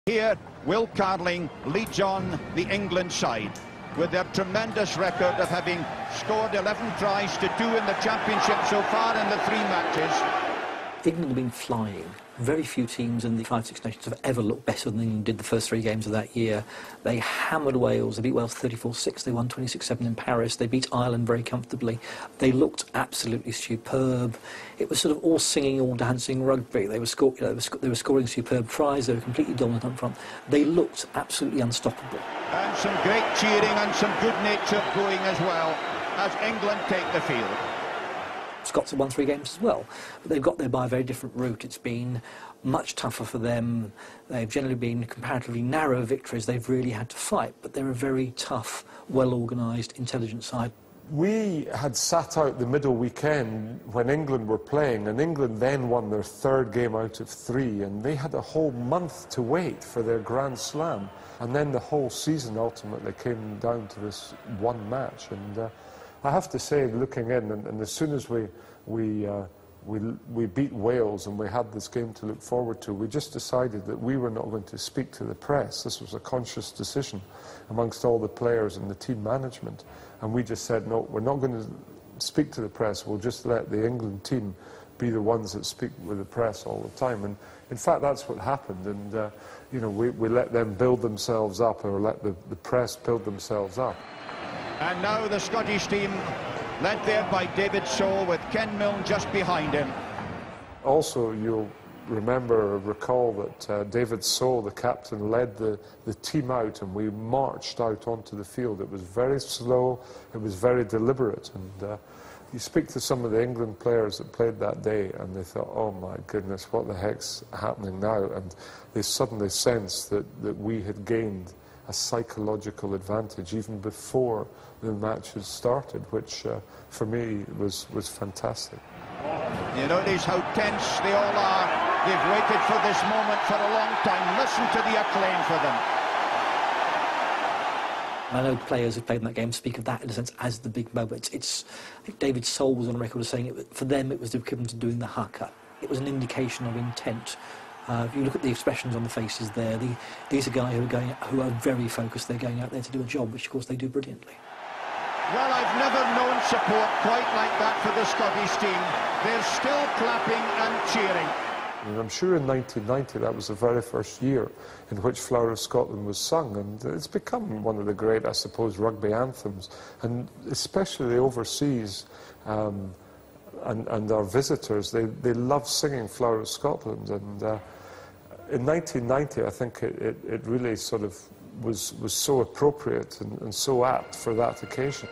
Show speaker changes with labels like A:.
A: Here, Will Carling leads on the England side with their tremendous record of having scored 11 tries to 2 in the championship so far in the 3 matches.
B: England have been flying. Very few teams in the 5 Six Nations have ever looked better than England did the first 3 games of that year. They hammered Wales. They beat Wales 34-6. They won 26-7 in Paris. They beat Ireland very comfortably. They looked absolutely superb. It was sort of all singing, all dancing rugby. They were scoring superb tries. They were completely dominant up front. They looked absolutely unstoppable.
A: And some great cheering and some good-natured going as well as England take the field.
B: Scots have won 3 games as well, but they've got there by a very different route. It's been much tougher for them. They've generally been comparatively narrow victories. They've really had to fight, but they're a very tough, well-organised, intelligent side.
C: We had sat out the middle weekend when England were playing, and England then won their 3rd game out of 3, and they had a whole month to wait for their Grand Slam. And then the whole season ultimately came down to this one match. And I have to say, looking in, and as soon as we beat Wales and we had this game to look forward to, we just decided that we were not going to speak to the press. This was a conscious decision amongst all the players and the team management. And we just said, no, we're not going to speak to the press. We'll just let the England team be the ones that speak with the press all the time. And in fact, that's what happened. And you know, we let them build themselves up, or let the press build themselves up.
A: And now the Scottish team, led there by David Sow, with Ken Milne just behind him.
C: Also, you'll remember or recall that David Sow, the captain, led the team out, and we marched out onto the field. It was very slow, it was very deliberate, and you speak to some of the England players that played that day, and they thought, oh my goodness, what the heck's happening now? And they suddenly sensed that we had gained a psychological advantage even before the match had started, which for me was fantastic.
A: You notice how tense they all are. They've waited for this moment for a long time. Listen to the acclaim for them.
B: I know players who played in that game speak of that, in a sense, as the big moment. I think David Sow was on record as saying for them it was the equivalent of doing the haka. It was an indication of intent. If you look at the expressions on the faces there, these are guys who are very focused. They're going out there to do a job, which of course they do brilliantly.
A: Well, I've never known support quite like that for the Scottish team. They're still clapping and cheering.
C: And I'm sure in 1990 that was the very first year in which Flower of Scotland was sung, and it's become one of the great, I suppose, rugby anthems, and especially the overseas and our visitors, they love singing Flower of Scotland. And in 1990, I think it really sort of was so appropriate and so apt for that occasion.